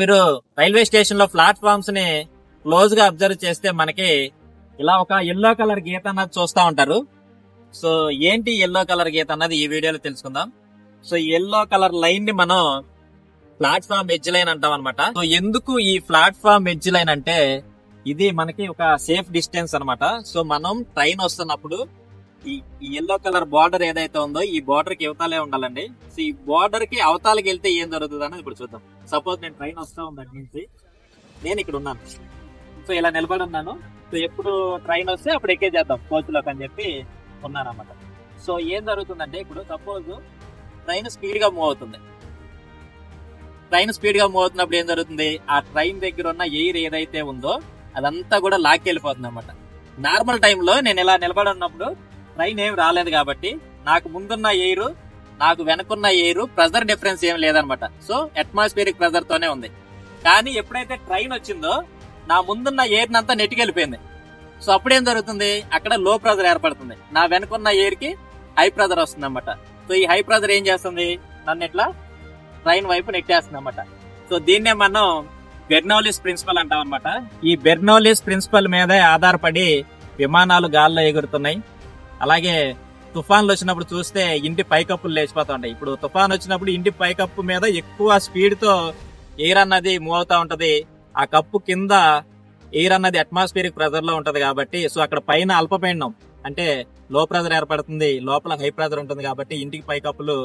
మీరు railway station లో platforms ని క్లోజ్ గా అబ్జర్వ్ చేస్తే మనకి ఇలా ఒక ఎల్లో కలర్ గీత అన్నది చూస్తా ఉంటారు. సో ఏంటి ఎల్లో కలర్ గీత అన్నది ఈ వీడియోలో తెలుసుకుందాం. సో ఎల్లో కలర్ లైన్ ని మనం ప్లాట్ఫామ్ ఎడ్జ్ లైన్ అంటాం అనమాట. సో ఎందుకు ఈ ప్లాట్ఫామ్ ఎడ్జ్ లైన్ అంటే ఇది మనకి ఒక సేఫ్ డిస్టెన్స్ అనమాట. సో మనం ట్రైన్ వస్తున్నప్పుడు ఈ ఎల్లో కలర్ బార్డర్ ఏదైతే ఉందో ఈ బార్డర్ కి ఇవతాలే ఉండాలండి. సో ఈ బార్డర్ కి అవతాలకి వెళ్తే ఏం జరుగుతుంది అనేది ఇప్పుడు చూద్దాం. సపోజ్ నేను ట్రైన్ వస్తా ఉంది అక్కడి నుంచి, నేను ఇక్కడ ఉన్నాను. సో ఇలా నిలబడి ఉన్నాను. సో ఎప్పుడు ట్రైన్ వస్తే అప్పుడు ఎక్కేసేద్దాం కోచ్ లోకి అని చెప్పి ఉన్నాను అనమాట. సో ఏం జరుగుతుందంటే ఇప్పుడు సపోజ్ ట్రైన్ స్పీడ్ గా మూవ్ అవుతుంది. ట్రైన్ స్పీడ్ గా మూవ్ అవుతున్నప్పుడు ఏం జరుగుతుంది, ఆ ట్రైన్ దగ్గర ఉన్న ఎయిర్ ఏదైతే ఉందో అదంతా కూడా లాక్కి వెళ్ళిపోతుంది అనమాట. నార్మల్ టైంలో నేను ఇలా నిలబడి ఉన్నప్పుడు ట్రైన్ ఏం రాలేదు కాబట్టి నాకు ముందున్న ఎయిర్ నాకు వెనకున్న ఎయిర్ ప్రెజర్ డిఫరెన్స్ ఏం లేదనమాట. సో అట్మాస్ఫియరిక్ ప్రెజర్ తోనే ఉంది. కానీ ఎప్పుడైతే ట్రైన్ వచ్చిందో నా ముందున్న ఎయిర్ నంతా నెట్టుకెళ్ళిపోయింది. సో అప్పుడేం జరుగుతుంది, అక్కడ లో ప్రెజర్ ఏర్పడుతుంది. నా వెనకున్న ఎయిర్ కి హై ప్రెజర్ వస్తుంది అనమాట. సో ఈ హై ప్రెజర్ ఏం చేస్తుంది, నన్ను ఇట్లా ట్రైన్ వైపు నెట్టేస్తుంది అనమాట. సో దీన్నే మనం బెర్నౌల్లీస్ ప్రిన్సిపల్ అంటాం అనమాట. ఈ బెర్నౌల్లీస్ ప్రిన్సిపల్ మీదే ఆధారపడి విమానాలు గాల్లో ఎగురుతున్నాయి. అలాగే తుఫాన్లు వచ్చినప్పుడు చూస్తే ఇంటి పైకప్పులు లేచిపోతా ఉంటాయి. ఇప్పుడు తుఫాన్ వచ్చినప్పుడు ఇంటి పైకప్పు మీద ఎక్కువ స్పీడ్ తో ఎయిర్ అన్నది మూవ్ అవుతా ఉంటది. ఆ కప్పు కింద ఎయిర్ అన్నది అట్మాస్ఫియరిక్ ప్రెజర్ లో ఉంటది కాబట్టి సో అక్కడ పైన అల్పపీడనం అంటే లో ప్రెజర్ ఏర్పడుతుంది, లోపల హై ప్రెజర్ ఉంటుంది కాబట్టి ఇంటికి పైకప్పులు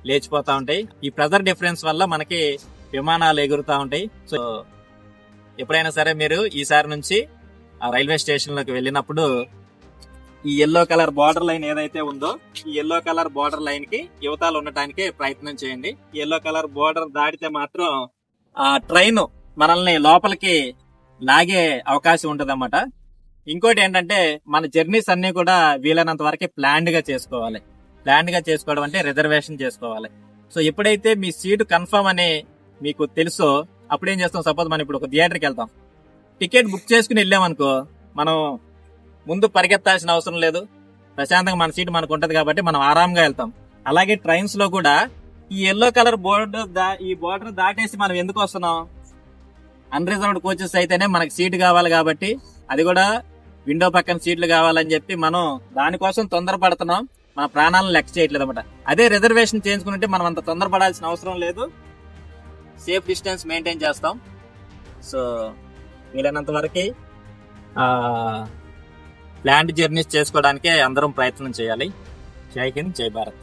లేచిపోతా ఉంటాయి. ఈ ప్రెజర్ డిఫరెన్స్ వల్ల మనకి విమానాలు ఎగురుతా ఉంటాయి. సో ఎప్పుడైనా సరే మీరు ఈసారి నుంచి ఆ రైల్వే స్టేషన్ లోకి వెళ్ళినప్పుడు ఈ ఎల్లో కలర్ బార్డర్ లైన్ ఏదైతే ఉందో ఈ ఎల్లో కలర్ బార్డర్ లైన్ కి యువతలు ఉండటానికి ప్రయత్నం చేయండి. ఎల్లో కలర్ బార్డర్ దాటితే మాత్రం ఆ ట్రైన్ మనల్ని లోపలికి లాగే అవకాశం ఉంటది అన్నమాట. ఇంకోటి ఏంటంటే మన జర్నీస్ అన్ని కూడా వీలైనంత వరకు ప్లాన్డ్ గా చేసుకోవాలి. ప్లాన్డ్ గా చేసుకోవడం అంటే రిజర్వేషన్ చేసుకోవాలి. సో ఎప్పుడైతే మీ సీటు కన్ఫర్మ్ అని మీకు తెలుసో అప్పుడు ఏం చేస్తాం, సపోజ్ మనం ఇప్పుడు ఒక థియేటర్కి వెళ్తాం, టికెట్ బుక్ చేసుకుని వెళ్ళామనుకో మనం ముందు పరిగెత్తాల్సిన అవసరం లేదు. ప్రశాంతంగా మన సీట్ మనకు ఉంటది కాబట్టి మనం ఆరాంగా వెళ్తాం. అలాగే ట్రైన్స్ లో కూడా ఈ ఎల్లో కలర్ ఈ బోర్డర్ దాటేసి మనం ఎందుకు వస్తున్నాం, అన్రిజర్వ్డ్ కోచెస్ అయితేనే మనకి సీట్ కావాలి కాబట్టి అది కూడా విండో పక్కన సీట్లు కావాలని చెప్పి మనం దానికోసం తొందరపడుతున్నాం. మన ప్రాణాలను లెక్క చేయట్లేదు అనమాట. అదే రిజర్వేషన్ చేయించుకుంటే మనం అంత తొందరపడాల్సిన అవసరం లేదు. సేఫ్ డిస్టెన్స్ మెయింటైన్ చేస్తాం. సో వీలైనంత వరకు ప్లాండ్ జర్నీస్ చేసుకోవడానికే అందరం ప్రయత్నం చేయాలి. జై హింద్, జై భారత్.